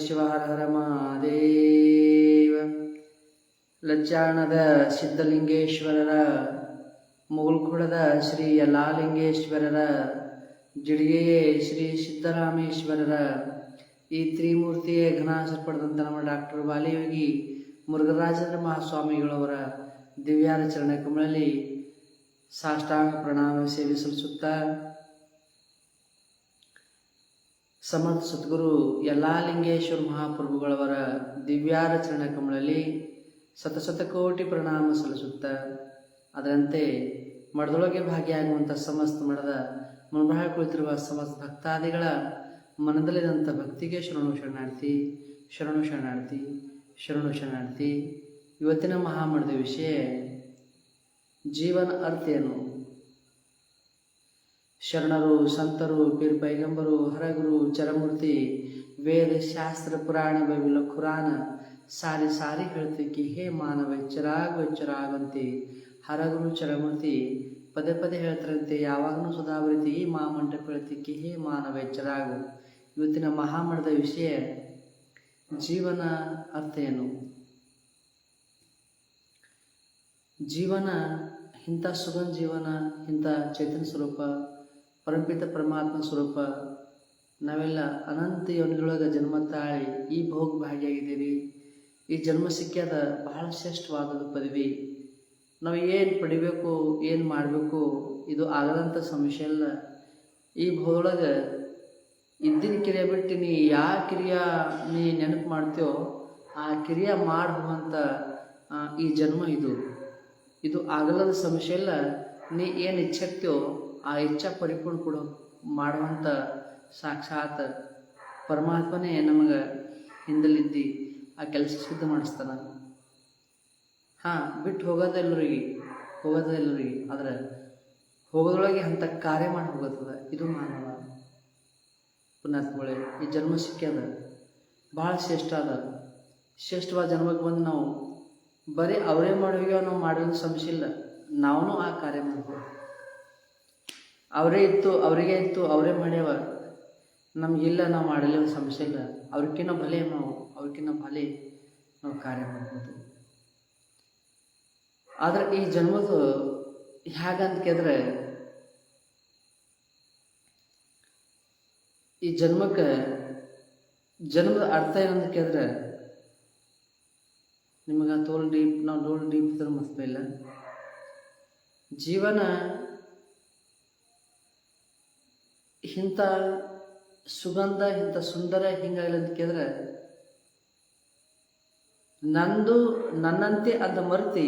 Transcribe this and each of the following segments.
ಶಿವ ಹರ ಹರ ಮಹಾದೇವ. ಲಚ್ಚಾಣದ ಸಿದ್ಧಲಿಂಗೇಶ್ವರರ, ಮುಗುಲ್ಕುಡದ ಶ್ರೀ ಯಲ್ಲಾಲಿಂಗೇಶ್ವರರ, ಜಿಡಿಗೆಯೇ ಶ್ರೀ ಸಿದ್ದರಾಮೇಶ್ವರರ, ಈ ತ್ರಿಮೂರ್ತಿಯೇ ಘನಾಸರ ಪಡೆದಂಥ ನಮ್ಮ ಡಾಕ್ಟರ್ ಬಾಲಿಯೋಗಿ ಮುರುಘರಾಜೇಂದ್ರ ಮಹಾಸ್ವಾಮಿಗಳವರ ದಿವ್ಯಾರ ಚರಣ ಕಮಲಲ್ಲಿ ಸಾಷ್ಟಾಂಗ ಪ್ರಣಾಮ ಸೇವೆ ಸಲ್ಲಿಸುತ್ತಾ, ಸಮರ್ಥ ಸದ್ಗುರು ಯಲ್ಲಾಲಿಂಗೇಶ್ವರ ಮಹಾಪ್ರಭುಗಳವರ ದಿವ್ಯಾರ ಚರಣ ಕಮಲಲ್ಲಿ ಶತಶತಕೋಟಿ ಪ್ರಣಾಮ ಸಲ್ಲಿಸುತ್ತಾ, ಅದರಂತೆ ಮಠದೊಳಗೆ ಭಾಗಿಯಾಗುವಂಥ ಸಮಸ್ತ ಮಠದ ಮುನ್ಬಾಳ ಕುಳಿತಿರುವ ಸಮಸ್ತ ಭಕ್ತಾದಿಗಳ ಮನದಲ್ಲಿದ್ದಂಥ ಭಕ್ತಿಗೆ ಶರಣು ಶರಣಾರ್ಥಿ, ಶರಣು ಶರಣಾರ್ಥಿ, ಶರಣು ಶರಣಾರ್ಥಿ. ಇವತ್ತಿನ ಮಹಾಮಠದ ವಿಷಯ ಜೀವನ ಅರ್ಥ ಏನು. ಶರಣರು, ಸಂತರು, ಪೀರ್ ಪೈಗಂಬರು, ಹರಗುರು, ಚರಮೂರ್ತಿ, ವೇದ ಶಾಸ್ತ್ರ ಪುರಾಣ ಬೈಬಲ್ ಖುರಾನ ಸಾರಿ ಸಾರಿ ಹೇಳ್ತಿಕ್ಕಿ ಹೇ ಮಾನವ ಎಚ್ಚರಾಗಂತೆ ಹರಗುರು ಚರಮೂರ್ತಿ ಪದೇ ಪದೇ ಹೇಳ್ತಾರಂತೆ. ಯಾವಾಗಲೂ ಸುಧಾವರಿತಿ ಈ ಮಹಾಮಂಟಪ ಹೇಳ್ತಿಕ್ಕಿ ಹೇ ಮಾನವ ಎಚ್ಚರಾಗು. ಇವತ್ತಿನ ಮಹಾಮಠದ ವಿಷಯ ಜೀವನ ಅರ್ಥ ಏನು. ಜೀವನ ಇಂಥ ಸುಗಂಧ ಜೀವನ, ಇಂಥ ಚೈತನ್ಯ ಸ್ವರೂಪ, ಪರಮಪಿತ ಪರಮಾತ್ಮ ಸ್ವರೂಪ. ನಾವೆಲ್ಲ ಅನಂತ ಯೋನಿಗಳೊಳಗೆ ಜನ್ಮ ತಾಳಿ ಈ ಭೋಗ ಭಾಗಿಯಾಗಿದ್ದೀವಿ. ಈ ಜನ್ಮ ಸಿಕ್ಕ್ಯಾದ ಬಹಳ ಶ್ರೇಷ್ಠವಾದದ್ದು ಪದವಿ. ನಾವು ಏನು ಪಡಿಬೇಕು, ಏನು ಮಾಡಬೇಕು, ಇದು ಆಗದಂಥ ಸಮಸ್ಯೆ ಇಲ್ಲ. ಈ ಭೋಗದೊಳಗೆ ಇದ್ದಿನ ಕಿರಿಯ ಬಿಟ್ಟು ನೀ ಯಾವ ಕಿರಿಯ ನೀ ನೆನಪು ಮಾಡ್ತೀಯೋ ಆ ಕಿರಿಯ ಮಾಡುವಂಥ ಈ ಜನ್ಮ ಇದು ಆಗಲ್ಲದ ಸಮಸ್ಯೆ ಇಲ್ಲ. ನೀ ಏನು ಇಚ್ಛಕ್ತಿಯೋ ಆ ಇಚ್ಛಾ ಪರಿಪೂರ್ಣ ಕೊಡೋ ಮಾಡುವಂಥ ಸಾಕ್ಷಾತ್ ಪರಮಾತ್ಮನೇ ನಮಗೆ ಹಿಂದಲಿದ್ದಿ ಆ ಕೆಲಸ ಸಿದ್ಧ ಮಾಡಿಸ್ತಾನೆ. ಬಿಟ್ಟು ಹೋಗೋದೆಲ್ಲರಿಗೆ ಆದರೆ ಹೋಗೋದ್ರೊಳಗೆ ಅಂಥ ಕಾರ್ಯ ಮಾಡಿ ಹೋಗುತ್ತದ. ಇದು ಮಾನವ ಪುಣ್ಯಾತ್ಮಗಳೇ, ಈ ಜನ್ಮ ಸಿಕ್ಕ್ಯದ ಭಾಳ ಶ್ರೇಷ್ಠವಾದ ಜನ್ಮಕ್ಕೆ ಬಂದು ನಾವು ಬರೀ ಅವರೇ ಮಾಡೋಗ್ಯಾವ, ನಾವು ಮಾಡೋದು ಸಮಸ್ಯೆ ಇಲ್ಲ. ನಾವು ಆ ಕಾರ್ಯ ಮಾಡ್ಬೋದು. ಅವರೇ ಇತ್ತು, ಅವರಿಗೆ ಇತ್ತು, ಅವರೇ ಮಾಡ್ಯಾವ, ನಮಗಿಲ್ಲ, ನಾವು ಮಾಡಲಿ ಒಂದು ಸಮಸ್ಯೆ ಇಲ್ಲ. ಅವ್ರಿಗಿನ್ನ ಭಲೆ ನಾವು ಕಾರ್ಯ ಮಾಡ್ಬೋದು. ಆದರೆ ಈ ಜನ್ಮದು ಹೇಗಂತ ಕೇಳಿದ್ರೆ, ಈ ಜನ್ಮಕ್ಕೆ ಜನ್ಮದ ಅರ್ಥ ಏನಂತ ಕೇಳಿದ್ರೆ ನಿಮಗೆ ನಾವು ಡೋಲ್ ಡೀಪ್ ಇದ್ರೆ ಮಸ್ತ ಇಲ್ಲ. ಜೀವನ ಇಂಥ ಸುಗಂಧ, ಇಂಥ ಸುಂದರ ಹಿಂಗಾಗಲಿ ಅಂತ ಕೇಳಿದ್ರೆ, ನಂದು ನನ್ನಂತೆ ಅಂತ ಮರೆತಿ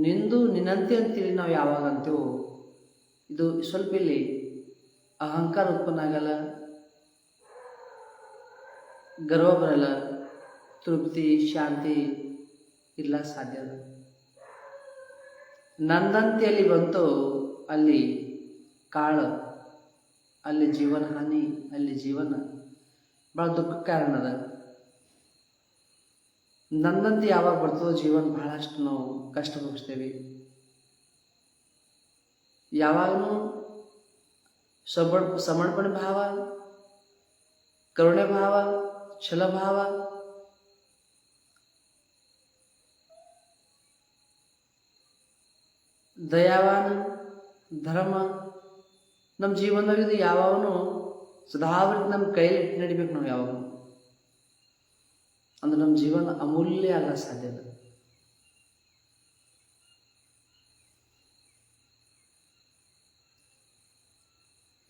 ನಿಂದು ನಿನ್ನಂತೆ ಅಂತೇಳಿ ನಾವು ಯಾವಾಗ ಅಂತೀವೋ ಇದು ಸ್ವಲ್ಪ ಇಲ್ಲಿ ಅಹಂಕಾರ ಉತ್ಪನ್ನ ಆಗಲ್ಲ, ಗರ್ವ ಬರಲ್ಲ, ತೃಪ್ತಿ ಶಾಂತಿ ಇಲ್ಲ, ಸಾಧ್ಯ ಅಲ್ಲ. ನಂದಂತೆ ಅಲ್ಲಿ ಬಂತು ಅಲ್ಲಿ ಕಾಳು, ಅಲ್ಲಿ ಜೀವನ ಹಾನಿ, ಅಲ್ಲಿ ಜೀವನ ಭಾಳ ದುಃಖಕ್ಕೆ ಕಾರಣ ಅದ. ನಂದಂತೆ ಯಾವಾಗ ಬರ್ತದೋ ಜೀವನ ಬಹಳಷ್ಟು ನಾವು ಕಷ್ಟ ಭೋಗಿಸ್ತೇವೆ. ಯಾವಾಗಲೂ ಸಮರ್ಪಣೆ ಭಾವ, ಕರುಣೆ ಭಾವ, ಛಲ ಭಾವ, ದಯಾವಾನ ಧರ್ಮ ನಮ್ಮ ಜೀವನದಾಗ ಯಾವಾಗಲೂ ಸದಾವರಿಗೆ ನಮ್ಮ ಕೈಲಿ ಇಟ್ಟು ನಡಿಬೇಕು. ನಾವು ಯಾವಾಗಲೂ ಅಂದ್ರೆ ನಮ್ಮ ಜೀವನ ಅಮೂಲ್ಯ ಆಗ ಸಾಧ್ಯ ಇಲ್ಲ.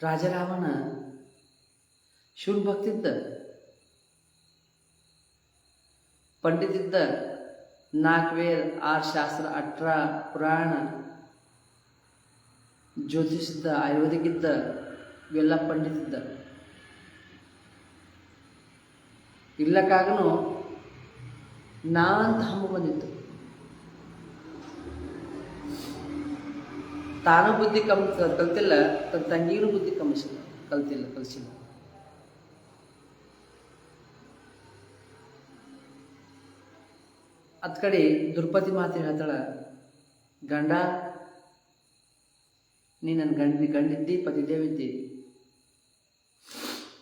ರಾಜರಾಮನ ಶಿವನ ಭಕ್ತಿದ್ದ, ಪಂಡಿತಿದ್ದ, 4 ವೇದ 6 ಶಾಸ್ತ್ರ 18 ಪುರಾಣ, ಜ್ಯೋತಿಷಿದ್ದ, ಆಯುರ್ವೇದಿಕ್ ಇದ್ದ, ಇವೆಲ್ಲ ಪಂಡಿತಿದ್ದ. ಇರ್ಲಕ್ಕಾಗನು ನಾವಂತ ಹಮ್ಮು ಬಂದಿತ್ತು. ತಾನು ಬುದ್ಧಿ ಕಲ್ತಿಲ್ಲ, ತನ್ನ ತಂಗಿಗೂ ಬುದ್ಧಿ ಕಲಿಸಿಲ್ಲ. ಅದ್ ಕಡೆ ದ್ರೌಪದಿ ಮಾತು ಹೇಳ್ತಾಳ, ಗಂಡ ನೀ ನನ್ನ ಗಂಡಿದ್ದಿ, ಪತಿದೇವಿದ್ದಿ.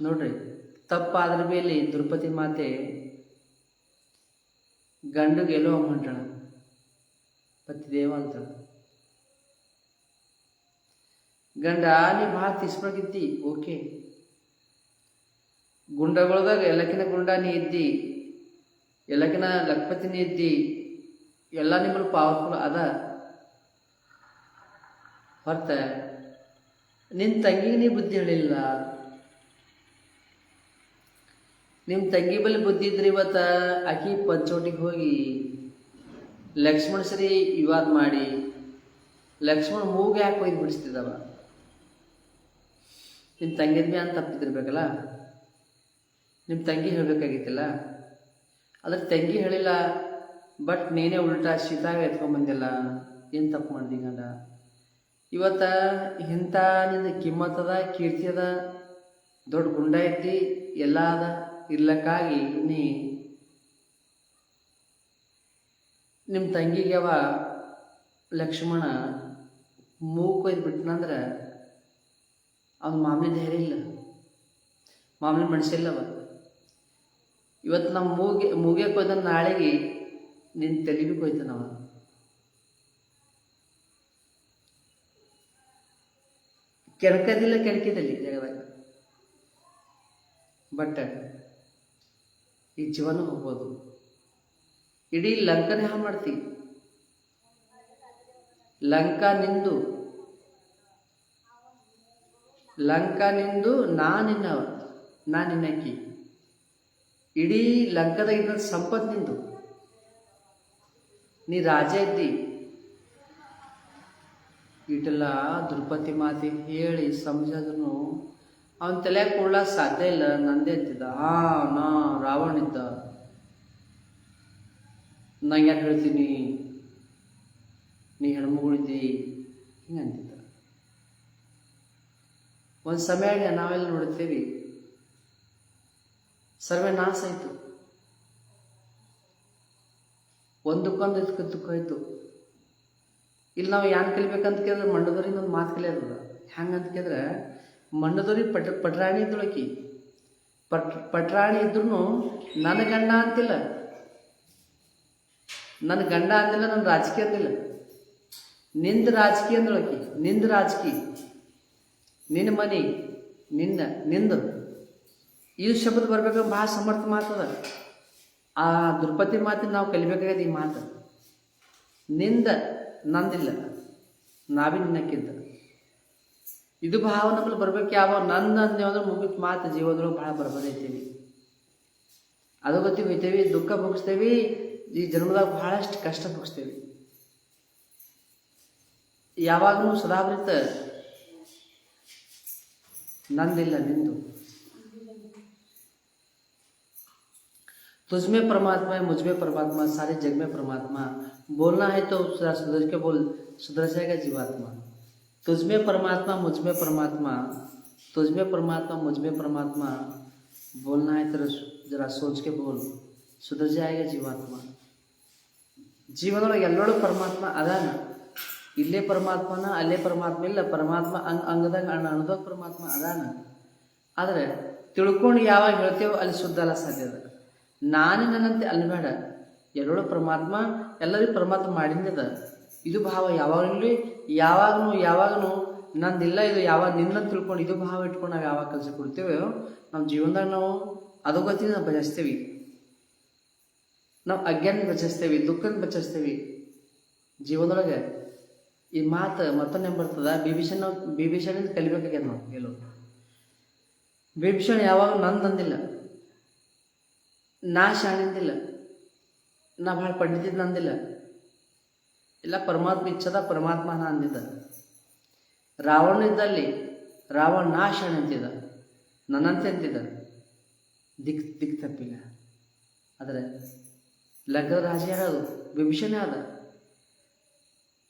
ನೋಡ್ರಿ ತಪ್ಪಾದ್ರ ಮೇಲೆ ದ್ರೌಪದಿ ಮಾತೆ ಗಂಡಿಗೆ ಎಲ್ಲೋ ಹೊಂಟಾಳ, ಪತಿದೇವ ಅಂತಾಳ. ಗಂಡ ನೀ ಭಾಳ ತಿಸ್ಬಾಗಿದ್ದಿ, ಓಕೆ, ಗುಂಡಗಳದಾಗ ಎಲ್ಲಕಿನ ಗುಂಡ ನೀ ಇದ್ದಿ, ಎಲ್ಲಕಿನ ಲಕ್ಪತಿನಿ ಇದ್ದಿ, ಎಲ್ಲ ನಿಮ್ಮಲ್ಲಿ ಪವರ್ಫುಲ್ ಅದ. ಹೊರತ ನಿನ್ನ ತಂಗಿಗೆ ನೀ ಬುದ್ಧಿ ಹೇಳಿಲ್ಲ. ನಿಮ್ಮ ತಂಗಿ ಬಳಿ ಬುದ್ಧಿ ಇದ್ರಿ ಇವತ್ತ ಆಕಿ ಪಂಚೋಟಿಗೆ ಹೋಗಿ ಲಕ್ಷ್ಮಣ ಸರಿ ವಿವಾದ ಮಾಡಿ ಲಕ್ಷ್ಮಣ ಮೂಗೆ ಯಾಕೆ ಒಯ್ದು ಬಿಡಿಸ್ತಿದ್ದವ. ನಿಮ್ಮ ತಂಗಿದ ಮ್ಯಾನ್ ತಪ್ಪಿದ್ದಿರ್ಬೇಕಲ್ಲ, ನಿಮ್ಮ ತಂಗಿ ಹೇಳಬೇಕಾಗಿತ್ತಲ್ಲ. ಅದ್ರ ತಂಗಿ ಹೇಳಿಲ್ಲ, ಬಟ್ ನೀನೇ ಉಲ್ಟಾ ಸೀತಾಗ ಎತ್ಕೊಂಡ್ಬಂದಿಲ್ಲ. ಏನು ತಪ್ಪು ಮಾಡ್ದಿ ಗಂಡ? ಇವತ್ತ ಇಂಥ ನಿಂದು ಕಿಮ್ಮತ್ತದ, ಕೀರ್ತಿ ಅದ, ದೊಡ್ಡ ಗುಂಡ ಐತಿ, ಎಲ್ಲ ಅದ ಇರ್ಲಕ್ಕಾಗಿ ನೀ ನಿಮ್ಮ ತಂಗಿಗೆವ ಲಕ್ಷ್ಮಣ ಮೂಗು ಕೊಯ್ದು ಬಿಟ್ಟನಂದ್ರೆ ಅವ್ನ ಮಾಮೂಲಿ ಧೈರ್ಯ ಇಲ್ಲ, ಮಾಮೂಲಿ ಮನುಷ್ಯಲ್ಲವ. ಇವತ್ತು ನಮ್ಮ ಮೂಗೆ ಕೊಯ್ದ ನಾಳೆಗೆ ನಿನ್ನ ತಲೆಗೂ ಕೊಯ್ತಾನವ. ಕೆಣಕದಿಲ್ಲ ಕೆಣಕಿದಲ್ಲಿ ಜಗದಾಗ, ಬಟ್ ಈ ಜೀವನ ಹೋಗ್ಬೋದು. ಇಡೀ ಲಂಕನೇ ಹಾಳು ಮಾಡ್ತಿ. ಲಂಕಾ ನಿಂದು ನಾ ನಿನ್ನವ, ನಾ ನಿನ್ನಕ್ಕಿ. ಇಡೀ ಲಂಕದಾಗಿದ್ದ ಸಂಪತ್ತು ನಿಂದು, ನೀ ರಾಜ ಇದ್ದಿ. ಇಟೆಲ್ಲ ದ್ರೌಪದಿ ಮಾತಿ ಹೇಳಿ ಸಮझಾದ್ರು ಅವನ ತಲೆಯಾಗ ಕೊಡ್ಲಾಕ ಸಾಧ್ಯ ಇಲ್ಲ. ನಂದೇ ಅಂತಿದ್ದ, ನಾ ರಾವಣ ಇದ್ದ, ನಂಗೆ ಯಾಕೆ ಹೇಳ್ತೀನಿ, ನೀ ಹೆಣ್ಮಗಳಿದ್ದಿ, ಹಿಂಗೆ ಅಂತಿದ್ದ. ಒಂದು ಸಮಯ ನಾವೆಲ್ಲ ನೋಡುತ್ತೇವೆ, ಸರ್ವನಾಶ ಆಯಿತು, ಒಂದಕ್ಕೊಂದು ದುಃಖ ಆಯಿತು. ಇಲ್ಲಿ ನಾವು ಯಾನ್ ಕಲಿಬೇಕಂತ ಕೇಳಿದ್ರೆ ಮಂಡದವ್ರಿಗೆ ಒಂದು ಮಾತು ಕಲಿಯೋದ. ಹೆಂಗಂತ ಕೇಳಿದ್ರೆ, ಮಂಡದವ್ರಿಗೆ ಪಟ್ರಾಣಿ ಇದ್ದೊಳಕಿ, ಪಟ್ರಾಣಿ ಇದ್ರು ನನ್ನ ಗಂಡ ಅಂತಿಲ್ಲ, ನನ್ನ ಗಂಡ ಅಂದಿಲ್ಲ, ನನ್ನ ರಾಜಕೀಯ ಅಂದಿಲ್ಲ, ನಿಂದ ರಾಜಕೀಯ ಅಂದೊಳಕಿ. ನಿಂದ ರಾಜಕೀಯ, ನಿನ್ನ ಮನೆ, ನಿಂದು ಈ ಶಬ್ದ ಬರ್ಬೇಕಂದ್ರೆ ಭಾಳ ಸಮರ್ಥ ಮಾತದ. ಆ ದ್ರೌಪದಿ ಮಾತಿನ ನಾವು ಕಲಿಬೇಕಾಗದ ಈ ಮಾತು. ನಿಂದ ನಂದಿಲ್ಲ, ನಾವೇ ನಿನ್ನಕ್ಕಿಂತ. ಇದು ಭಾವ ನಮ್ಮಲ್ಲಿ ಬರ್ಬೇಕು. ಯಾವ ನಂದು ಅಂದ್ರೆ ಮುಗಿದ ಮಾತು ಜೀವನದೊಳಗೆ ಭಾಳ ಬರ್ಬರೈತೀವಿ. ಅದು ಗೊತ್ತಿ ಹೋಯ್ತೇವಿ, ದುಃಖ ಭೋಗಿಸ್ತೇವಿ, ಈ ಜನ್ಮದಾಗ ಬಹಳಷ್ಟು ಕಷ್ಟ ಭೋಗಿಸ್ತೇವಿ. ಯಾವಾಗಲೂ ಸದಾವೃತ ನಂದಿಲ್ಲ, ನಿಂದು. तुझ में परमात्मा है, मुझ में परमात्मा, सारे जग में परमात्मा. बोलना है तो सुधर के बोल, सुधर जाएगा जीवात्मा. तुझ में परमात्मा, मुझ में परमात्मा, तुझ में परमात्मा, मुझ में परमात्मा. बोलना है तो जरा सोच के बोल, सुधर जाएगा जीवात्मा. ಜೀವನದೊಳಗೆ ಎಲ್ಲರೂ ಪರಮಾತ್ಮ ಅದಾನ. ಇಲ್ಲೇ ಪರಮಾತ್ಮನ, ಅಲ್ಲೇ ಪರಮಾತ್ಮ ಇಲ್ಲ. ಪರಮಾತ್ಮ ಅಂಗದಾಗ ಅಣದಾಗ ಪರಮಾತ್ಮ ಅದಾನ. ಆದರೆ ತಿಳ್ಕೊಂಡು ಯಾವಾಗ ಹೇಳ್ತೇವೋ ಅಲ್ಲಿ ಶುದ್ಧ ಅಲ್ಲ ಸಾಧ್ಯದ. ನಾನೇ ನನ್ನಂತೆ ಅಲ್ಬೇಡ, ಎಲ್ಲರೂ ಪರಮಾತ್ಮ, ಎಲ್ಲರಿಗೂ ಪರಮಾತ್ಮ ಮಾಡಿಂದದ. ಇದು ಭಾವ ಯಾವಾಗಲೂ ನಂದಿಲ್ಲ, ಇದು ಯಾವಾಗ ನಿನ್ನ ತಿಳ್ಕೊಂಡು ಇದು ಭಾವ ಇಟ್ಕೊಂಡು ನಾವು ಯಾವಾಗ ಕೆಲಸ ಕೊಡ್ತೇವೆ ನಮ್ಮ ಜೀವನದಾಗ ನಾವು ಅಧೋಗತಿನ ನಾವು ಬಯಸ್ತೇವೆ, ನಾವು ಅಜ್ಞಾನ ಬಚಿಸ್ತೇವೆ, ದುಃಖನ ಬಚಿಸ್ತೇವೆ. ಜೀವನದೊಳಗೆ ಈ ಮಾತು ಮತ್ತೊಂದು ಬರ್ತದ. ಬಿಭೀಷಣಿಂದ ಕಲಿಬೇಕಾಗ್ಯದ ನಾವು ಹೇಳೋದು. ಬಿಭೀಷಣ ಯಾವಾಗ ನಂದಂದಿಲ್ಲ, ನಾ ಶಾಣಿಂದಿಲ್ಲ, ನಾ ಭಾಳ ಪಂಡಿತಿದ್ ನಂದಿಲ್ಲ. ಇಲ್ಲ, ಪರಮಾತ್ಮ ಇಚ್ಛದ ಪರಮಾತ್ಮ ನಾ ಅಂದಿದ್ದ. ರಾವಣ ಇದ್ದಲ್ಲಿ ರಾವಣ ನಾ ಶಾಣಿ ಅಂತಿದ್ದ, ನನ್ನಂತೆ ಅಂತಿದ್ದ. ದಿಕ್ ತಪ್ಪಿಲ್ಲ. ಆದರೆ ಲಂಕದ ರಾಜ ಯಾರದು? ವಿಭೀಷಣೇ ಆದ,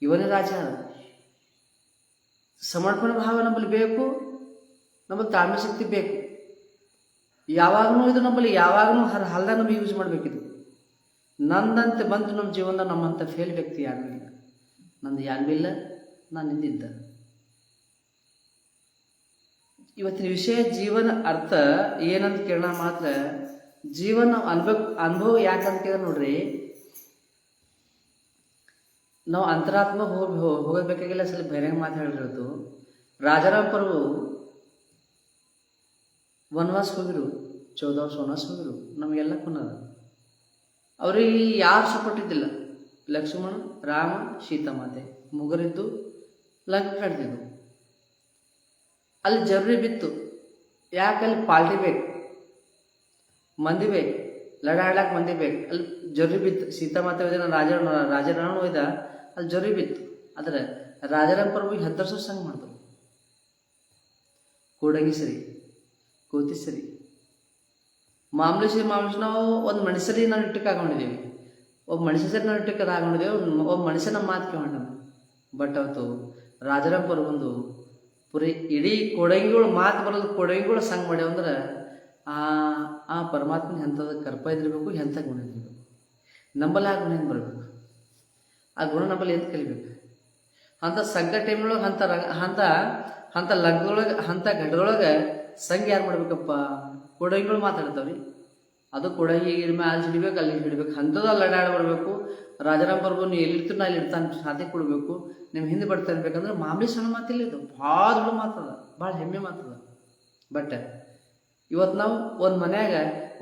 ಇವನೇ ರಾಜ ಆದ. ಸಮರ್ಪಣೆ ಭಾವ ನಮ್ಮಲ್ಲಿ ಬೇಕು, ನಮ್ಮಲ್ಲಿ ತಾಳ್ಮೆ ಶಕ್ತಿ ಬೇಕು. ಯಾವಾಗಲೂ ಇದು ನಮ್ಮಲ್ಲಿ ಯಾವಾಗಲೂ ಹಲ್ದಾಗ ನಮಗೆ ಯೂಸ್ ಮಾಡಬೇಕಿದು. ನಂದಂತೆ ಬಂತು ನಮ್ಮ ಜೀವನದಾಗ ನಮ್ಮಂಥ ಫೇಲ್ ವ್ಯಕ್ತಿ ಯಾರೂ ಇಲ್ಲ. ನಂದು ಯಾರಿಗೂ ಇಲ್ಲ, ನಾನು ನಿಂದಿದ್ದ. ಇವತ್ತಿನ ವಿಷಯ ಜೀವನ ಅರ್ಥ ಏನಂತ ಕೇಳೋಣ ಮಾತ್ರ. ಜೀವನ ಅನುಭವ ಯಾಕಂತ ಕೇಳ ನೋಡ್ರಿ, ನಾವು ಅಂತರಾತ್ಮ ಹೋಗಬೇಕಾಗಿಲ್ಲ. ಸ್ವಲ್ಪ ಬೇರೆ ಮಾತಾಡಿರೋದು. ರಾಜಾರಾಮ್ ಪ್ರಭು ವನವಾಸ ಹೋಗಿರು, 14 ವರ್ಷ ವನವಾಸ ಹೋಗಿರು. ನಮಗೆಲ್ಲ ಕುನ್ನದ. ಅವ್ರಿಗೆ ಯಾರು ಸಪೋರ್ಟಿದ್ದಿಲ್ಲ. ಲಕ್ಷ್ಮಣ, ರಾಮ, ಸೀತಾಮಾತೆ ಮುಗರಿದ್ದು ಲಂಕ ಕಡ್ದಿದ್ದು. ಅಲ್ಲಿ ಜರ್ರಿ ಬಿತ್ತು. ಯಾಕಲ್ಲಿ ಪಾರ್ಟಿ ಬೇಕು, ಮಂದಿ ಬೇಕು, ಲಡಾಡ್ಲಾಕ ಮಂದಿ ಬೇಕು. ಅಲ್ಲಿ ಜರ್ರಿ ಬಿತ್ತು. ಸೀತಾಮಾತೆ ಒಯ್ದ, ರಾಜಾರಾಮ ಒಯ್ದ, ಅಲ್ಲಿ ಜರ್ರಿ ಬಿತ್ತು. ಆದರೆ ರಾಜಾರಾಮ್ ಪ್ರಭು 10 ವರ್ಷ ಸಂಘ ಮಾಡಿದ್ರು. ಕೂಡಂಗಿ ಸರಿ, ಕೋತಿ ಸರಿ, ಮಾಮೂಲಿ ನಾವು ಒಂದು ಮನುಷ್ಯರಿಗೆ ನಾವು ಇಟ್ಟಕ್ಕೆ ಹಾಕೊಂಡಿದ್ದೀವಿ. ಒಬ್ಬ ಮನುಷ್ಯ ಸರಿ ನಾವು ಇಟ್ಟಕ್ಕೆ ಹಾಕೊಂಡಿದ್ದೇವೆ. ಒಬ್ಬ ಮನುಷ್ಯನ ಮಾತು ಕೇಳೋಣ. ಬಟ್ ಅವತ್ತು ರಾಜಾರಾಮ್ ಪ್ರಭು ಒಂದು ಪುರಿ ಇಡೀ ಕೊಡಂಗಿಗಳು ಮಾತು ಬರೋದು, ಕೊಡಂಗಿಗಳು ಸಂಘ ಮಾಡ್ಯಾವ ಅಂದ್ರೆ ಆ ಪರಮಾತ್ಮನ ಎಂಥದ್ದು ಕರ್ಪ ಇದಿರ್ಬೇಕು, ಎಂಥ ಗುಣ ಇದಿರ್ಬೇಕು. ನಂಬಲ್ಲಿ ಆ ಗುಣ ಏನು ಬರಬೇಕು, ಆ ಗುಣ ನಂಬಲ್ಲಿ ಎಂತ ಕಲಿಬೇಕು. ಅಂಥ ಸಂಘ ಟೈಮ್ನೊಳಗೆ ಅಂಥ ಲಗ್ನದೊಳಗೆ ಅಂಥ ಘಟದೊಳಗೆ ಸಂಘ ಯಾರು ಮಾಡ್ಬೇಕಪ್ಪ? ಕೊಡಂಗಿಗಳು ಮಾತಾಡ್ತಾವ್ರಿ. ಅದು ಕೊಡಂಗಿ ಮೇಲೆ ಅಲ್ಲಿ ಹಿಡಿಬೇಕು, ಅಲ್ಲಿ ಹಿಡಿಬೇಕು, ಅಂಥದ್ದು ಅಲ್ಲಿ ಅಡ್ಡಾಡಿ ಬರಬೇಕು. ರಾಜಾರಾಮ್ ಪ್ರಭು ನೀವು ಎಲ್ಲಿರ್ತೀರಿ ನಾ ಇಲ್ಲಿ ಇರ್ತಾನೆ, ಸಾಥಿ ಕೊಡಬೇಕು. ನಿಮ್ಮ ಹಿಂದೆ ಬರ್ತಾ ಇರ್ಬೇಕಂದ್ರೆ ಮಾಮೂಲಿ ಸಣ್ಣ ಮಾತಿಲ್ಲ. ಇದು ಭಾಳ ದೊಡ್ಡ ಮಾತದ, ಭಾಳ ಹೆಮ್ಮೆ ಮಾತದ. ಬಟ್ ಇವತ್ತು ನಾವು ಒಂದು ಮನ್ಯಾಗ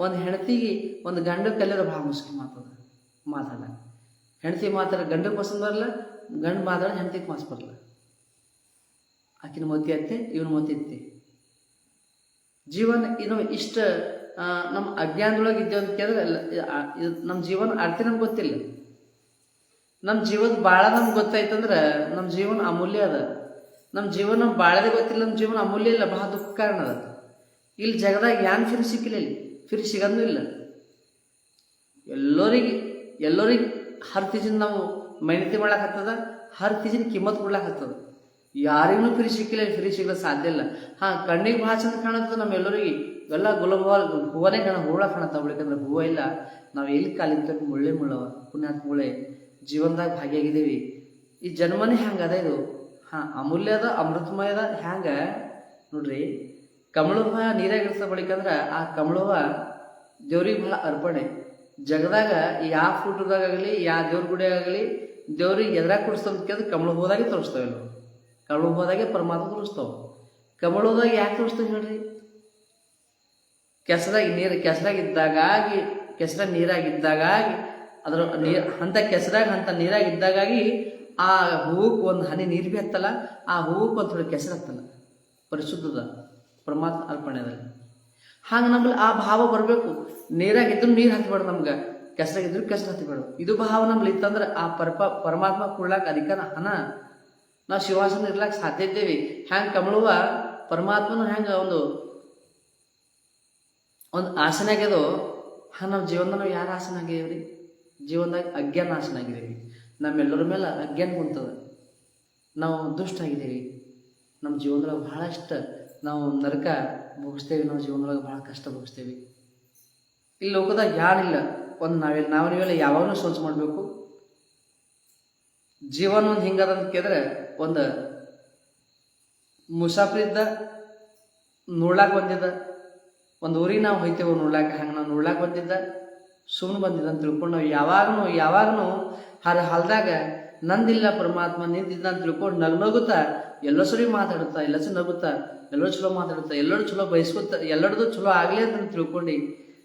ಒಂದು ಹೆಂಡತಿಗೆ ಒಂದು ಗಂಡ ಕಲಿಯೋದು ಭಾಳ ಮುಸ್ಕಿ ಮಾತಾಡ. ಹೆಂಡತಿ ಮಾತಾಡ ಗಂಡಕ್ಕೆ ಪಸಂದ್ ಬರಲ್ಲ, ಗಂಡು ಮಾತಾಡ ಹೆಂಡತಿಗೆ ಮಾಸ್ ಬರಲ್ಲ. ಆಕಿನ ಮತಿ ಅತ್ತೆ, ಇವನ ಮತಿ ಅತ್ತೆ. ಜೀವನ ಇದು ಇಷ್ಟ ನಮ್ಮ ಅಜ್ಞಾನದೊಳಗೆ ಇದ್ದೇವೆ ಅಂತ ಕೇಳಿದ್ರೆ ನಮ್ಮ ಜೀವನ ಅರ್ಥ ನಮ್ಗೆ ಗೊತ್ತಿಲ್ಲ. ನಮ್ಮ ಜೀವನ ಭಾಳ ನಮ್ಗೆ ಗೊತ್ತಾಯ್ತಂದ್ರೆ ನಮ್ಮ ಜೀವನ ಅಮೂಲ್ಯ ಅದ. ನಮ್ಮ ಜೀವನ ನಮ್ಗೆ ಭಾಳದೇ ಗೊತ್ತಿಲ್ಲ, ನಮ್ಮ ಜೀವನ ಅಮೂಲ್ಯ ಇಲ್ಲ, ಬಹಳ ದುಃಖ ಕಾರಣ ಅದ. ಇಲ್ಲಿ ಜಗದಾಗ ಯಾನ್ ಫಿರಿ ಸಿಕ್ಕಿಲ್ಲ, ಇಲ್ಲಿ ಫಿರಿ ಸಿಗಂದೂ ಇಲ್ಲ. ಎಲ್ಲರಿಗೆ ಹರ್ ತೀಜಿನ ನಾವು ಮೈನತಿ ಮಾಡ್ಲಾಕತ್ತದ, ಹರ್ ತೀಜಿನ ಕಿಮ್ಮತ್ ಕೊಡ್ಲಾಕತ್ತದ. ಯಾರಿಗೂ ಫಿರಿ ಸಿಕ್ಕಿಲ್ಲ, ಫಿರಿ ಸಿಗಲು ಸಾಧ್ಯ ಇಲ್ಲ. ಕಣ್ಣಿಗೆ ಭಾಳ ಚಂದ ಕಾಣತ್ತದ. ನಮ್ಮೆಲ್ಲರಿಗೆ ಎಲ್ಲ ಗುಲಾಬ ಹೂವನೇ ಹೂಳ ಕಾಣತ್ತ. ಉಳಿಕಂದ್ರೆ ಹೂವು ಇಲ್ಲ. ನಾವು ಎಲ್ಲಿ ಕಾಲಿಂತ ಮುಳ್ಳವ ಪುಣ್ಯಾತ್ ಮುಳೆ ಜೀವನದಾಗ ಭಾಗಿಯಾಗಿದ್ದೀವಿ. ಈ ಜನ್ಮನೇ ಹೆಂಗದ ಇದು. ಅಮೂಲ್ಯದ, ಅಮೃತಮಯದ. ಹ್ಯಾಂಗ ನೋಡ್ರಿ, ಕಮಲವ ನೀರಾಗಿರ್ಸ ಬಳಿಕಂದ್ರೆ ಆ ಕಮಲವ ದೇವ್ರಿಗೆ ಭಾಳ ಅರ್ಪಣೆ. ಜಗದಾಗ ಯಾವ ಫೋಟೋದಾಗಲಿ, ಯಾವ ದೇವ್ರ ಗುಡಿಯಾಗಲಿ ದೇವ್ರಿಗೆ ಎದ್ರಾಗ ಕೊಡಿಸ್ತಾವ ಅಂತ ಕೇಳಿದ್ರೆ ಕಮಲ ಹೋದಾಗೆ ತೋರಿಸ್ತಾವೆಲ್ಲ. ಕಮಲ ಹೋದಾಗೆ ಪರಮಾತ್ಮ ತೋರಿಸ್ತಾವ. ಕಮಲ ಹೋದಾಗ ಯಾಕೆ ತೋರಿಸ್ತಾವೆ ಹೇಳ್ರಿ? ಕೆಸರಾಗ ನೀರಾಗಿದ್ದಾಗಾಗಿ ಅದ್ರ ಅಂಥ ಕೆಸರಾಗ ಅಂಥ ನೀರಾಗಿದ್ದಾಗಾಗಿ ಆ ಹೂವಕ್ಕೆ ಒಂದು ಹನಿ ನೀರು ಭೀ ಹತ್ತಲ್ಲ, ಆ ಹೂವಕ್ಕೆ ಒಂದು ಥೋಡೆ ಕೆಸರು ಹತ್ತಲ್ಲ. ಪರಿಶುದ್ಧದ ಪರಮಾತ್ಮ ಅರ್ಪಣೆದಲ್ಲಿ ಹಾಗೆ ನಮ್ಮಲ್ಲಿ ಆ ಭಾವ ಬರಬೇಕು. ನೀರಾಗಿದ್ರು ನೀರು ಹತ್ತಬೇಡ, ನಮ್ಗೆ ಕೆಸರಾಗಿದ್ರು ಕೆಸರು ಹತ್ತಬೇಡ. ಇದು ಭಾವ ನಮ್ಮಲ್ಲಿ ಇತ್ತಂದ್ರೆ ಆ ಪರಮಾತ್ಮ ಕೊಡ್ಲಾಕ ಅಧಿಕಾರ ಹಣ ನಾವು ಶಿವಾಸನ ಇರ್ಲಾಕ ಸಾಧ್ಯ ಇದ್ದೇವೆ. ಹ್ಯಾಂಗೆ ಕಮಳುವ ಪರಮಾತ್ಮನ ಹೆಂಗೆ ಒಂದು ಆಸನ ಆಗ್ಯದೋ ನಮ್ಮ ಜೀವನದಾಗ ನಾವು ಯಾರು ಆಸನ ಆಗ್ಯಾವ್ರಿ? ಜೀವನದಾಗ ಅಜ್ಞಾನ ಆಸನ ಆಗಿದ್ದೀವಿ. ನಮ್ಮೆಲ್ಲರ ಮೇಲೆ ಅಜ್ಞಾನ ಕುಂತದ. ನಾವು ದುಷ್ಟ ಆಗಿದ್ದೀವಿ. ನಮ್ಮ ಜೀವನದೊಳಗೆ ಭಾಳಷ್ಟು ನಾವು ನರಕ ಭೋಗಿಸ್ತೇವೆ. ನಮ್ಮ ಜೀವನದೊಳಗೆ ಭಾಳ ಕಷ್ಟ ಭೋಗಿಸ್ತೇವೆ. ಇಲ್ಲಿ ಲೋಕದಾಗ ಯಾರಿಲ್ಲ. ಒಂದು ನೀವೆಲ್ಲ ಯಾವಾಗಲೂ ಸೋಚ್ ಮಾಡಬೇಕು. ಜೀವನ ಒಂದು ಹಿಂಗದ ಅಂತ ಕೇಳಿದ್ರೆ, ಒಂದು ಮುಸಾಫರಿದ್ದ ನೋಡ್ಲಾಕ ಬಂದಿದ್ದ, ಒಂದು ಊರಿಗೆ ನಾವು ಹೋಯ್ತೇವೆ ನೋಡ್ಲಾಕ. ಹಂಗೆ ನಾವು ನೋಡ್ಲಾಕ ಬಂದಿದ್ದ, ಸುಮ್ಮನೆ ಬಂದಿದ್ದ ಅಂತ ತಿಳ್ಕೊಂಡು ನಾವು ಯಾವಾಗನೂ ಹೊಲ್ದಾಗ ನಂದಿಲ್ಲ ಪರಮಾತ್ಮ ನಿಂತಿದ್ದ ಅಂತ ತಿಳ್ಕೊಂಡು ನಗುತ್ತಾ ಎಲ್ಲೋ ಸರಿ ಮಾತಾಡುತ್ತಾ, ಎಲ್ಲಸು ನಗುತ್ತಾ, ಎಲ್ಲರೂ ಚಲೋ ಮಾತಾಡುತ್ತಾ, ಎಲ್ಲರೂ ಚಲೋ ಬಯಸ್ಕೊತ, ಎಲ್ಲರದು ಚಲೋ ಆಗಲಿ ಅಂತ ತಿಳ್ಕೊಂಡು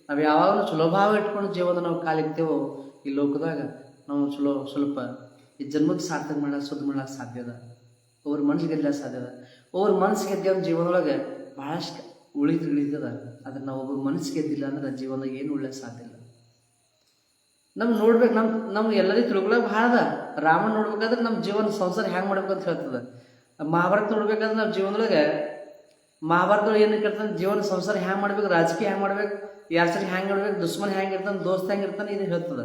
ನಾವು ಯಾವಾಗಲೂ ಚಲೋ ಭಾವ ಇಟ್ಕೊಂಡು ಜೀವನ ನಾವು ಕಾಲಿಕ್ತೇವೋ ಈ ಲೋಕದಾಗ ನಾವು ಚಲೋ ಸ್ವಲ್ಪ ಈ ಜನ್ಮಕ್ಕೆ ಸಾರ್ಥಕ ಮಾಡೋಕೆ ಶುದ್ಧ ಮಾಡೋಕೆ ಸಾಧ್ಯ ಅದ. ಒವ್ರ ಮನ್ಸು ಗೆಲ್ಲ ಸಾಧ್ಯ ಅದ. ಒವ್ರ ಮನ್ಸು ಗೆದ್ದ ಜೀವನದೊಳಗೆ ಭಾಳಷ್ಟು ಉಳಿತದ. ಅದನ್ನು ನಾವು ಒಬ್ಬರು ಮನಸ್ಸು ಗೆದ್ದಿಲ್ಲ ಅಂದ್ರೆ ಜೀವನದಾಗ ಏನು ಉಳ್ಳ ಸಾಧ್ಯ ಇಲ್ಲ. ನಮ್ಗೆ ನೋಡ್ಬೇಕು, ನಮ್ಗೆ ಎಲ್ಲರಿಗೂ ತಿಳ್ಕೊಳಕ್ಕೆ ಭಾಳ ಅದ. ರಾಮನ್ ನೋಡ್ಬೇಕಾದ್ರೆ ನಮ್ಮ ಜೀವನ ಸಂಸಾರ ಹೆಂಗೆ ಮಾಡ್ಬೇಕು ಅಂತ ಹೇಳ್ತದೆ. ಮಹಾಭಾರತ ನೋಡ್ಬೇಕಾದ್ರೆ ನಮ್ಮ ಜೀವನದೊಳಗೆ ಮಹಾಭಾರತದೊಳಗೆ ಏನು ಕೇಳ್ತಾನೆ, ಜೀವನ ಸಂಸಾರ ಹೆಂಗೆ ಮಾಡ್ಬೇಕು, ರಾಜಕೀಯ ಹೆಂಗೆ ಮಾಡ್ಬೇಕು, ಯಾರ ಸರಿ ಹೆಂಗೆ ಮಾಡ್ಬೇಕು, ದುಶ್ಮನ್ ಹೆಂಗೆ ಇರ್ತಾನೆ, ದೋಸ್ತ ಹೆಂಗೆ ಇರ್ತಾನೆ, ಇದು ಹೇಳ್ತದೆ.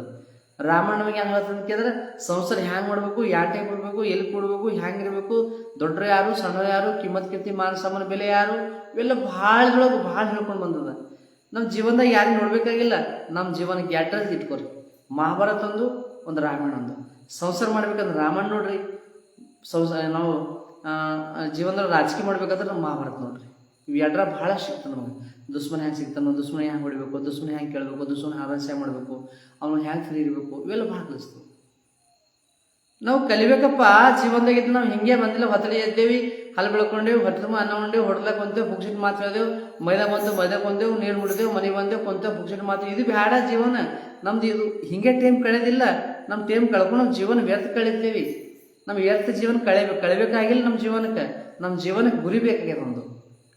ರಾಮಾಯಣವಾಗಿ ಹೆಂಗೆ ಹೇಳ್ತದೆ ಅಂತ ಕೇಳಿದ್ರೆ ಸಂಸಾರ ಹೆಂಗೆ ಮಾಡಬೇಕು, ಯಾವ ಟೈಪ್ ಇರಬೇಕು, ಎಲ್ಲಿ ಕೊಡಬೇಕು, ಹೆಂಗಿರ್ಬೇಕು, ದೊಡ್ಡರು ಯಾರು, ಸಣ್ಣರು ಯಾರು, ಕಿಮ್ಮತ್ ಕೀರ್ತಿ ಮಾನ ಸಮಾನ ಬೆಲೆ ಯಾರು, ಇವೆಲ್ಲ ಭಾಳದೊಳಗೆ ಭಾಳ ಹೇಳ್ಕೊಂಡು ಬಂದದ. ನಮ್ಮ ಜೀವನದಾಗ ಯಾರಿಗೆ ನೋಡ್ಬೇಕಾಗಿಲ್ಲ. ನಮ್ಮ ಜೀವನಕ್ಕೆ ಅಡ್ರೆಸ್ ಇಟ್ಕೊರಿ. ಮಹಾಭಾರತ ಒಂದು ರಾಮಾಯಣ ಒಂದು. ಸಂಸಾರ ಮಾಡ್ಬೇಕಂದ್ರೆ ರಾಮಾಯಣ ನೋಡ್ರಿ. ನಾವು ಜೀವನದಲ್ಲಿ ರಾಜಕೀಯ ಮಾಡ್ಬೇಕಾದ್ರೆ ನಮ್ಮ ಮಹಾಭಾರತ ನೋಡ್ರಿ. ಇವು ಎರಡರ ಭಾಳ ಸಿಗ್ತದೆ ನಮಗೆ. ದುಶ್ಮನ ಹೆಂಗೆ ಸಿಗ್ತಾನೋ, ದುಶ್ಮನ ಹೆಂಗೆ ಹೊಡಿಬೇಕು, ದುಶ್ಮನ ಹೆಂಗೆ ಕೇಳಬೇಕು, ದುಶ್ಮನ ಆಲಸ್ಯ ಮಾಡಬೇಕು, ಅವನು ಹೆಂಗೆ ಫ್ರೀ ಇರಬೇಕು, ಇವೆಲ್ಲ ಭಾಳ ಕಲಿಸ್ತವೆ. ನಾವು ಕಲಿಬೇಕಪ್ಪ ಜೀವನದಾಗಿದ್ದು. ನಾವು ಹಿಂಗೆ ಬಂದಿಲ್ಲ, ಹೊತ್ತಲಿ ಎದ್ದೇವಿ, ಹಲ್ ಬೆಳ್ಕೊಂಡೇವು, ಹೊಟ್ಟೆ ಅನ್ನ ಉಂಡೇವು, ಹೊಡ್ಲಕ್ಕೆ ಬಂದೇವು, ಪುಕ್ಷಿಟ್ ಮಾತು ಹೇಳಿದೆವು, ಮೈದಾಗ ಬಂದೆವು, ಮೈದಾಗ ಬಂದೆವು, ನೀರು ಮುಡಿದೆವು, ಮನೆಗೆ ಬಂದೆವು, ಕೊಂತೇವು, ಪುಕ್ಷಿಟ್ ಮಾತು. ಇದು ಬೇಡ ಜೀವನ ನಮ್ದು. ಇದು ಹಿಂಗೆ ಟೈಮ್ ಕಳೆದಿಲ್ಲ. ನಮ್ಮ ಟೈಮ್ ಕಳ್ಕೊಂಡು ನಮ್ಮ ಜೀವನ ವ್ಯರ್ಥ ಕಳೀತೀವಿ. ನಮ್ಮ ವ್ಯರ್ಥ ಜೀವನ ಕಳಿಬೇಕಾಗಿಲ್ಲ. ನಮ್ಮ ಜೀವನಕ್ಕೆ ಗುರಿ ಬೇಕಾಗ್ಯದ ಒಂದು.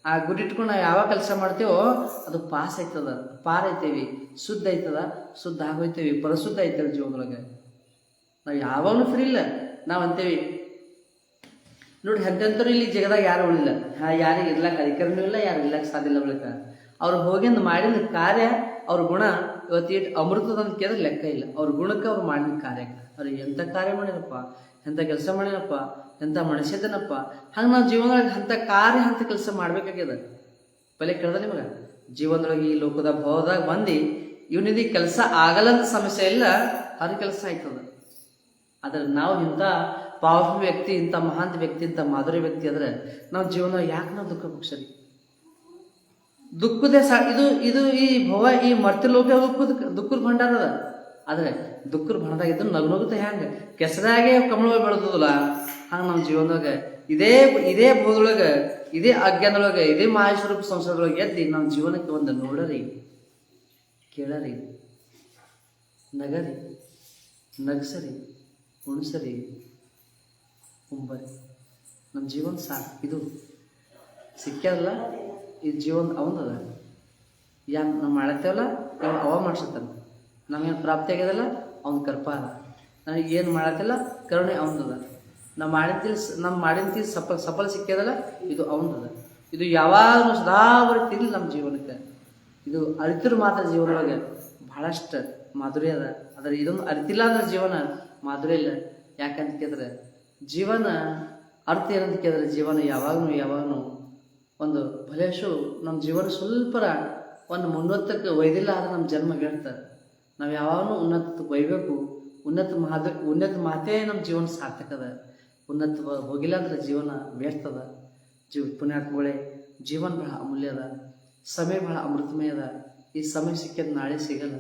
ಆ ಗುರಿ ಇಟ್ಕೊಂಡು ನಾವು ಯಾವ ಕೆಲಸ ಮಾಡ್ತೇವೋ ಅದು ಪಾಸ್ ಆಯ್ತದ, ಪಾರ್ ಐತೇವಿ, ಶುದ್ಧ ಆಯ್ತದ, ಶುದ್ಧ ಆಗೋಯ್ತೇವಿ, ಪರಿಶುದ್ಧ ಐತದ ಜೀವನದೊಳಗೆ. ನಾವು ಯಾವಾಗಲೂ ಫ್ರೀ ಇಲ್ಲ. ನಾವು ಅಂತೇವಿ ನೋಡಿ, ಎಂತೆಂಥವ್ರು ಇಲ್ಲಿ ಜಗದಾಗ ಯಾರು ಉಳಿಲ್ಲ, ಯಾರಿಗೆ ಇರ್ಲಕ್ಕೆ ಅಧಿಕಾರನೂ ಇಲ್ಲ, ಯಾರು ಇರ್ಲಕ್ಕೆ ಸಾಧ್ಯ ಇಲ್ಲ. ಬಳಿಕ ಅವ್ರು ಹೋಗಿಂದ ಮಾಡಿದ ಕಾರ್ಯ, ಅವ್ರ ಗುಣ ಇವತ್ತು ಅಮೃತದ ಅಂತ ಕೇಳಿದ್ರೆ ಲೆಕ್ಕ ಇಲ್ಲ. ಅವ್ರ ಗುಣಕ್ಕೆ ಅವ್ರು ಮಾಡಿದ ಕಾರ್ಯಕ್ಕೆ ಅವ್ರಿಗೆ ಎಂಥ ಕಾರ್ಯ ಮಾಡಿರಪ್ಪ, ಎಂಥ ಕೆಲಸ ಮಾಡಿರಪ್ಪ, ಎಂಥ ಮನುಷ್ಯದನಪ್ಪ. ಹಂಗೆ ನಾವು ಜೀವನದೊಳಗೆ ಅಂಥ ಕಾರ್ಯ, ಅಂಥ ಕೆಲಸ ಮಾಡ್ಬೇಕಾಗ್ಯದ. ಪಲೆ ಕೇಳ್ದ ನಿಮಗೆ, ಜೀವನದೊಳಗೆ ಈ ಲೋಕದ ಭವದಾಗ ಬಂದು ಇವನಿದು ಕೆಲಸ ಆಗಲ್ಲಂತ ಸಮಸ್ಯೆ ಇಲ್ಲ, ಅದು ಕೆಲಸ ಆಯ್ತದ. ಆದರೆ ನಾವು ಇಂಥ ಪವರ್ಫುಲ್ ವ್ಯಕ್ತಿ, ಇಂಥ ಮಹಾನ್ ವ್ಯಕ್ತಿ, ಇಂಥ ಮಾಧುರ್ಯ ವ್ಯಕ್ತಿ ಆದರೆ ನಾವು ಜೀವನ ಯಾಕೆ ನಾವು ದುಃಖ ಪಕ್ಷರಿ? ದುಃಖದೇ ಇದು ಈ ಭವ, ಈ ಮರ್ತಿ ಲೋಕ ದುಃಖದ ಭಂಡಾರ ಅದ. ಆದರೆ ದುಃಖದ ಭಂಡಾರ ಇದ್ದು ನಗುನಗುತ್ತ ಹೆಂಗೆ ಕೆಸರಾಗೆ ಕಮಲ ಬೆಳೆದಲ್ಲ, ಹಂಗೆ ನಮ್ಮ ಜೀವನದೊಳಗೆ ಇದೇ ಭೂದೊಳಗೆ, ಇದೇ ಅಜ್ಞಾನದೊಳಗೆ, ಇದೇ ಮಾಹೇಶ್ವರೂಪ ಸಂಸಾರದೊಳಗೆ ಎದ್ದು ನಮ್ಮ ಜೀವನಕ್ಕೆ ಒಂದು ನೋಡರಿ, ಕೇಳರಿ, ನಗರಿ, ನಗಸರಿ, ಉಣಿಸರಿ, ಉಂಬರಿ. ನಮ್ಮ ಜೀವನ ಸಾಕು. ಇದು ಸಿಕ್ಕ್ಯದಲ್ಲ, ಈ ಜೀವನ ಅವಂದದ. ಯಾಕೆ ನಾವು ಮಾಡತ್ತೇವಲ್ಲ, ಅವ ಮಾಡ್ಸತ್ತಾನ. ನಮಗೇನು ಪ್ರಾಪ್ತಿ ಆಗ್ಯದಲ್ಲ, ಅವ್ನ ಕೃಪಾ ಅದ. ನನಗೆ ಏನು ಮಾಡತ್ತಿಲ್ಲ, ಕರುಣೆ ಅವಂದದ. ನಾವು ಮಾಡಿದ ಸಫಲ ಸಿಕ್ಕ್ಯದಲ್ಲ, ಇದು ಅವಂದದ. ಇದು ಯಾವಾಗಲೂ ಸದಾವರೆ ತಿಳಿ ನಮ್ಮ ಜೀವನಕ್ಕೆ. ಇದು ಅರಿತಿರು ಮಾತ್ರ ಜೀವನದೊಳಗೆ ಭಾಳಷ್ಟು ಮಾಧುರ್ಯ ಅದ. ಆದರೆ ಇದೊಂದು ಅರಿತಿಲ್ಲ ಅಂದ್ರೆ ಜೀವನ ಮಾಧುರ್ಯ ಇಲ್ಲ. ಯಾಕಂತ ಕೇಳಿದ್ರೆ ಜೀವನ ಅರ್ಥ ಏನಂತ ಕೇಳಿದ್ರೆ, ಜೀವನ ಯಾವಾಗಲೂ ಒಂದು ಭಲೇಶು ನಮ್ಮ ಜೀವನ ಸ್ವಲ್ಪರ ಒಂದು ಮುನ್ನತ್ತಕ್ಕೆ ಒಯ್ದಿಲ್ಲ ಆದರೆ ನಮ್ಮ ಜನ್ಮ ವ್ಯರ್ಥ. ನಾವು ಯಾವಾಗಲೂ ಉನ್ನತಕ್ಕೆ ಒಯ್ಬೇಕು. ಉನ್ನತ ಮಾತೇ ನಮ್ಮ ಜೀವನ ಸಾರ್ಥಕದ. ಉನ್ನತ ಹೋಗಿಲ್ಲ ಅಂದ್ರೆ ಜೀವನ ವ್ಯರ್ಥದ. ಪುಣ್ಯಾತ್ಮಗಳೇ, ಜೀವನ ಬಹಳ ಅಮೂಲ್ಯ ಅದ. ಸಮಯ ಬಹಳ ಅಮೃತಮಯ ಅದ. ಈ ಸಮಯ ಸಿಕ್ಕಿದ ನಾಳೆ ಸಿಗಲ್ಲ.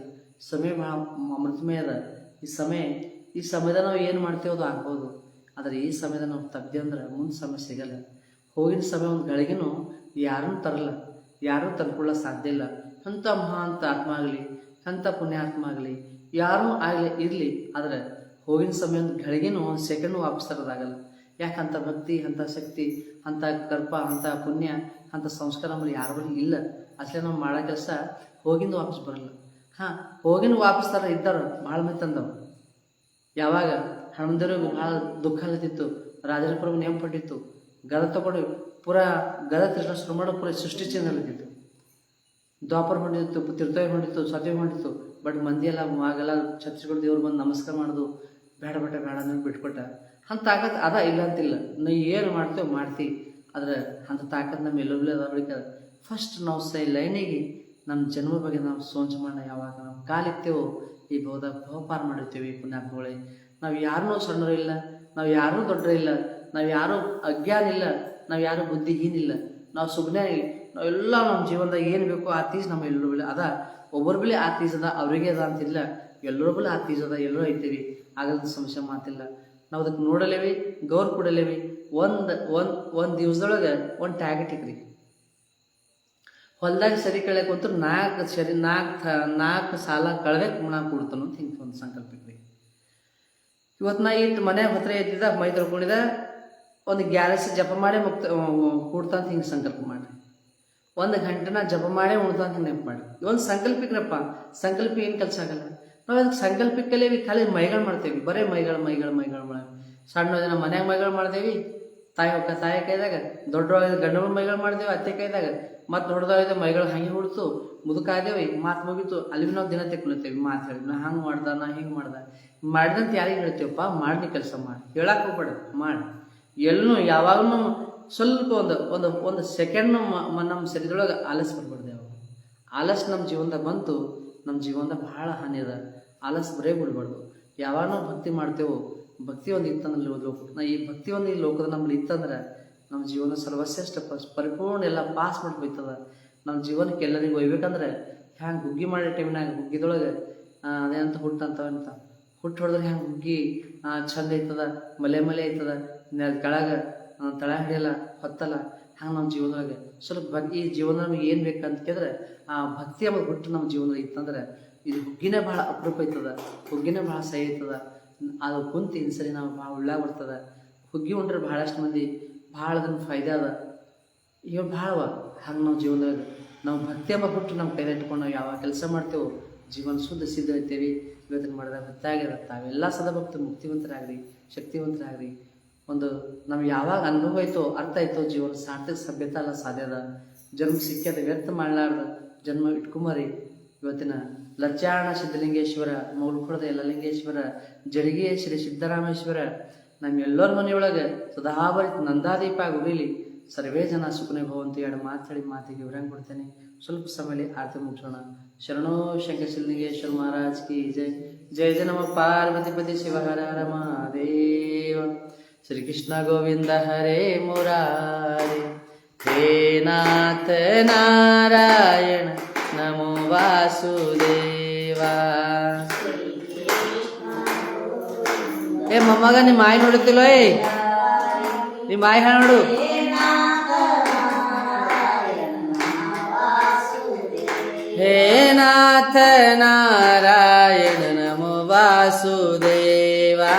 ಸಮಯ ಬಹಳ ಅಮೃತಮಯ ಅದ. ಈ ಸಮಯದ ನಾವು ಏನು ಮಾಡ್ತೇವೆ ಅದು ಆಗ್ಬೋದು. ಆದರೆ ಈ ಸಮಯದ ನಾವು ತೆಗ್ದೆ ಅಂದ್ರೆ ಮುಂದೆ ಸಮಯ ಸಿಗಲ್ಲ. ಹೋಗಿನ ಸಮಯ ಒಂದು ಗಳಿಗೆನೂ ಯಾರನ್ನೂ ತರಲ್ಲ, ಯಾರೂ ತಂದ್ಕೊಳ್ಳೋ ಸಾಧ್ಯ ಇಲ್ಲ. ಅಂಥ ಮಹಾಂತ ಆತ್ಮ ಆಗಲಿ, ಅಂಥ ಪುಣ್ಯಾತ್ಮ ಆಗಲಿ, ಯಾರೂ ಆಗಲಿ ಇರಲಿ, ಆದರೆ ಹೋಗಿನ ಸಮಯ ಒಂದು ಗಳಿಗೆನೂ ಒಂದು ಸೆಕೆಂಡು ವಾಪಸ್ ತರೋದಾಗಲ್ಲ. ಯಾಕಂತ ಭಕ್ತಿ, ಅಂಥ ಶಕ್ತಿ, ಅಂಥ ಕರ್ಪ, ಅಂಥ ಪುಣ್ಯ, ಅಂಥ ಸಂಸ್ಕಾರ ನಮ್ಮಲ್ಲಿ ಯಾರ ಬಳಿ ಇಲ್ಲ. ಅಸಲೇ ನಾವು ಮಾಡೋ ಕೆಲಸ ಹೋಗಿಂದ ವಾಪಸ್ ಬರಲ್ಲ. ಹೋಗಿನ ವಾಪಸ್ ತರ ಇದ್ದಾರೆ ಭಾಳ ಮಂದಿ ತಂದವು. ಯಾವಾಗ ಹನುಮಂತರಿಗೆ ಭಾಳ ದುಃಖ ಅಲ್ಲತಿತ್ತು, ರಾಜರ ಪ್ರಭು ನೇಮ ಪಟ್ಟಿತ್ತು, ಗದ ತಗೊಂಡು ಪೂರಾ ಗದ ಕೃಷ್ಣ ಶುರು ಮಾಡೋ ಪೂರ ಸೃಷ್ಟಿ ಚೇಂಜ್ ಅಲ್ಲತಿತ್ತು. ದ್ವಾಪರ ಹೊಂದಿತ್ತು, ತೀರ್ಥವಿ ಹೊಂದಿತ್ತು, ಸತ್ಯ ಹೊಂದಿತ್ತು. ಬಟ್ ಮಂದಿ ಎಲ್ಲ ಆಗೆಲ್ಲ ಛತ್ರಿಗಳು ದೇವ್ರು ಬಂದು ನಮಸ್ಕಾರ ಮಾಡೋದು, ಬೇಡ ಅಂದ್ರೆ ಬಿಟ್ಕೊಟ್ಟ. ಅಂತ ತಾಕತ್ ಅದ ಇಲ್ಲ ಅಂತಿಲ್ಲ. ನಾವು ಏನು ಮಾಡ್ತೇವೆ ಮಾಡ್ತೀವಿ, ಆದರೆ ಅಂಥ ತಾಕತ್ ನಮ್ಮ ಎಲ್ಲೊಬ್ಲೆ ಅದ. ಬಳಿಕ ಫಸ್ಟ್ ನಾವು ಲೈನಿಗೆ ನಮ್ಮ ಜನ್ಮ ಬಗ್ಗೆ ನಾವು ಸೋಂಚ ಮಾಡೋಣ. ಯಾವಾಗ ನಾವು ಕಾಲಿತ್ತೇವೋ ಈ ಬಹುದಾಗ ಬಹುಪಾರ ಮಾಡಿರ್ತೀವಿ. ಪುಣ್ಯಾತ್ಮಗಳೇ, ನಾವು ಯಾರೂ ಸಣ್ಣರು ಇಲ್ಲ, ನಾವು ಯಾರೂ ದೊಡ್ಡರು ಇಲ್ಲ, ನಾವು ಯಾರೂ ಅಜ್ಞಾನ ಇಲ್ಲ, ನಾವು ಯಾರೂ ಬುದ್ಧಿಹೀನಿಲ್ಲ, ನಾವು ಸುಜ್ಞಾನ ಇಲ್ಲ. ನಾವೆಲ್ಲ ನಮ್ಮ ಜೀವನದಾಗ ಏನು ಬೇಕೋ ಆ ತೀಸ್ ನಮ್ಮ ಎಲ್ಲರೂ ಬೆಲೆ ಅದ. ಒಬ್ಬರ ಬೆಲೆ ಆ ತೀಸ್ ಅದ, ಅವ್ರಿಗೆ ಅದ ಅಂತಿಲ್ಲ. ಎಲ್ಲರ ಬೆಲೆ ಆ ತೀಸ್ ಅದ, ಎಲ್ಲರೂ ಐತೀವಿ. ಆಗದ ಸಮಸ್ಯೆ ಮಾತಿಲ್ಲ. ನಾವು ಅದಕ್ಕೆ ನೋಡಲೇವಿ, ಗೌರ್ ಕೊಡಲೇವಿ. ಒಂದು ದಿವಸದೊಳಗೆ ಒಂದು ಟ್ಯಾಗೆಟ್ ಇಕ್ರಿ. ಹೊಲ್ದಾಗ ಸರಿ ಕಳೆಯಕ್ಕೆ ಅಂತೂ ನಾಲ್ಕು ಸಾಲ ಕಳೆದೇ ಗುಣ ಕೊಡ್ತಾನು ಅಂತ ಹಿಂಗೆ ಒಂದು ಸಂಕಲ್ಪ ಇಕ್ರಿ. ಇವತ್ತು ನಾ ಇಟ್ಟು ಮನೆ ಹತ್ರ ಎದ್ದಿದ್ದ, ಮೈ ತೊಳ್ಕೊಂಡಿದ್ದ, ಒಂದು ಗ್ಯಾರಸ್ ಜಪ ಮಾಡಿ ಕೂಡ್ತಾ ಅಂತ ಹಿಂಗೆ ಸಂಕಲ್ಪ ಮಾಡಿ. 1 ಗಂಟೆನ ಜಪ ಮಾಡಿ ಉಣ್ತಾ ಅಂತ ನೆನಪು ಮಾಡಿ. ಒಂದು ಸಂಕಲ್ಪಿಕ್ರಪ್ಪ. ಸಂಕಲ್ಪ ಏನು ಕೆಲಸ ಆಗಲ್ಲ. ನಾವು ಅದಕ್ಕೆ ಸಂಕಲ್ಪಕ್ಕಲ್ಲೇ ಖಾಲಿ ಮೈಗಳು ಮಾಡ್ತೇವೆ. ಬರೀ ಮೈಗಳು ಸಣ್ಣ ದಿನ ಮನ್ಯಾಗ ಮೈಗಳು ಮಾಡ್ತೇವೆ. ತಾಯಿ ಕೈದಾಗ, ದೊಡ್ಡವಾಗ ಗಂಡಗಳ ಮೈಗಳು ಮಾಡ್ತೇವೆ, ಅತ್ತೆ ಕೈದಾಗ. ಮತ್ತು ದೊಡ್ಡದಾಗಿದ್ದ ಮೈಗಳು ಹಂಗೆ ಹುಡ್ತು, ಮುದುಕಾದೇವಿ, ಮಾತು ಮುಗಿತು. ಅಲ್ಲಿ ನಾವು ದಿನ ತೆಕ್ಕೊಳ್ತೇವೆ. ಮಾತು ಹೇಳಿ ನಾ ಹಂಗೆ ಮಾಡ್ದ, ನಾ ಹಿಂಗೆ ಮಾಡ್ದ. ಮಾಡಿದಂತ ಯಾರಿಗೆ ಹೇಳ್ತೇವಪ್ಪ? ಮಾಡಿ ಕೆಲಸ ಮಾಡಿ, ಹೇಳಕ್ಕೆ ಹೋಗ್ಬೇಡ, ಮಾಡಿ. ಎಲ್ಲೂ ಯಾವಾಗಲೂ ಸ್ವಲ್ಪ ಒಂದು ಸೆಕೆಂಡ್ ನಮ್ಮ ಶರೀರದೊಳಗೆ ಆಲಸ್ ಬರ್ಬಾರ್ದು. ಯಾವಾಗ ಆಲಸ್ ನಮ್ಮ ಜೀವನದಾಗ ಬಂತು, ನಮ್ಮ ಜೀವನದಾಗ ಭಾಳ ಹಾನಿ ಅದ. ಆಲಸ್ ಬರೇ ಬಿಡ್ಬಾರ್ದು. ಯಾವಾಗ ನಾವು ಭಕ್ತಿ ಮಾಡ್ತೇವೋ, ಭಕ್ತಿ ಒಂದು ಇತ್ತಂದ್ರೆ ನಾ ಈ ಭಕ್ತಿ ಒಂದು ಈ ಲೋಕದ ನಮ್ಮಲ್ಲಿ ಇತ್ತಂದ್ರೆ ನಮ್ಮ ಜೀವನ ಸರ್ವಶ್ರೇಷ್ಠ ಪರಿಪೂರ್ಣ ಎಲ್ಲ ಪಾಸ್ ಮಾಡಿ ಹೋಯ್ತದ. ನಮ್ಮ ಜೀವನಕ್ಕೆ ಎಲ್ಲರಿಗೂ ಒಯ್ಬೇಕಂದ್ರೆ ಹ್ಯಾಂಗೆ ಹುಗ್ಗಿ ಮಾಡೋ ಟೈಮ್ನಾಗ ಹುಗ್ಗಿದೊಳಗೆ ಅದೇನಂತ ಹುಟ್ಟಂತ ಹುಟ್ಟು ಹೊಡೆದ್ರೆ ಹ್ಯಾಂಗೆ ಹುಗ್ಗಿ ಚಂದ ಐತದ, ಮಲೆ ಐತದ, ಕೆಳಗೆ ತಳ ಹಿಡಿಯಲ್ಲ ಹೊತ್ತಲ್ಲ. ಹಂಗೆ ನಮ್ಮ ಜೀವನದೊಳಗೆ ಸ್ವಲ್ಪ ಈ ಜೀವನ ನಮಗೆ ಏನು ಬೇಕಂತ ಕೇಳಿದ್ರೆ ಭಕ್ತಿ ಎಂಬ ಹುಟ್ಟು ನಮ್ಮ ಜೀವನದಾಗ ಇತ್ತಂದ್ರೆ ಇದು ಹುಗ್ಗಿನೇ ಭಾಳ ಅಪರೂಪ ಐತದ, ಹುಗ್ಗಿನೇ ಭಾಳ ಸಹಿ ಐತದ. ಅದು ಕುಂತು ಇನ್ಸರಿ ನಾವು ಭಾಳ ಉಳ್ಳಾಗ ಬರ್ತದ. ಹುಗ್ಗಿ ಉಂಡ್ರೆ ಭಾಳಷ್ಟು ಮಂದಿ ಭಾಳ ಅದನ್ನು ಫಾಯ್ದೆ ಅದ, ಇವ ಭಾಳವ. ಹಂಗೆ ನಾವು ಜೀವನದಾಗ ನಾವು ಭಕ್ತಿ ಎಂಬ ಹುಟ್ಟು ನಮ್ಮ ಕೈಲಿ ಇಟ್ಕೊಂಡು ನಾವು ಯಾವ ಕೆಲಸ ಮಾಡ್ತೇವೋ ಜೀವನ ಶುದ್ಧ ಸಿದ್ಧ ಐತೇವಿ. ಇವತ್ತಿನ ಮಾಡಿದಾಗ ಗೊತ್ತಾಗ್ಯದ ತಾವೆಲ್ಲ ಸದಭಕ್ತರು ಮುಕ್ತಿವಂತರಾಗ್ರಿ, ಶಕ್ತಿವಂತರಾಗ್ರಿ. ಒಂದು ನಮ್ಗೆ ಯಾವಾಗ ಅನುಭವ ಆಯ್ತೋ ಅರ್ಥ ಆಯ್ತೋ ಜೀವನ ಸಾರ್ಥಕ ಸಭ್ಯತೆ ಅಲ್ಲ ಸಾಧ್ಯ ಅದ. ಜನ್ಮ ಸಿಕ್ಕ್ಯದ ವ್ಯರ್ಥ ಮಾಡಲಾರ್ದ ಜನ್ಮ ಇಟ್ಕೊಂಬರಿ. ಇವತ್ತಿನ ಲಚ್ಚಾರಣ ಸಿದ್ಧಲಿಂಗೇಶ್ವರ, ಮೌಲ್ಖುಳದ ಯಲ್ಲಲಿಂಗೇಶ್ವರ, ಜಡಿಗೆ ಶ್ರೀ ಸಿದ್ದರಾಮೇಶ್ವರ ನಮ್ಮೆಲ್ಲರ ಮನೆಯೊಳಗೆ ಸದಾಬರಿ ನಂದಾದೀಪ ಉರಿಲಿ. ಸರ್ವೇ ಜನ ಸುಖನೇ ಭವಂತು. ಎರಡು ಮಾತಾಡಿ ಮಾತಿಗೆ ವಿವರಂಗ ಕೊಡ್ತೇನೆ. ಸ್ವಲ್ಪ ಸಮಯ ಆರತಿ ಮುಗಿಸೋಣ. ಶರಣೋ ಶಂಕರ ಸಿದ್ಧಲಿಂಗೇಶ್ವರ ಮಹಾರಾಜ್ ಕಿ ಜೈ. ಜಯ ಜಯ ನಮ ಪಾರ್ವತಿಪತಿ ಶಿವ ಹರ ಹರ ಮಹಾದೇವ. श्री कृष्ण गोविंद हरे मुरारे. हे नाथ नारायण नमो वासुदेवा. ए मम्मग ನಿಮ್ಮ ಮಾಯಿ ನೋಡುತ್ತಿಲ್ಲ, ನಿಮ್ಮ ಮಾಯಿ ನೋಡು. हे नाथ नारायण नमो वासुदेवा.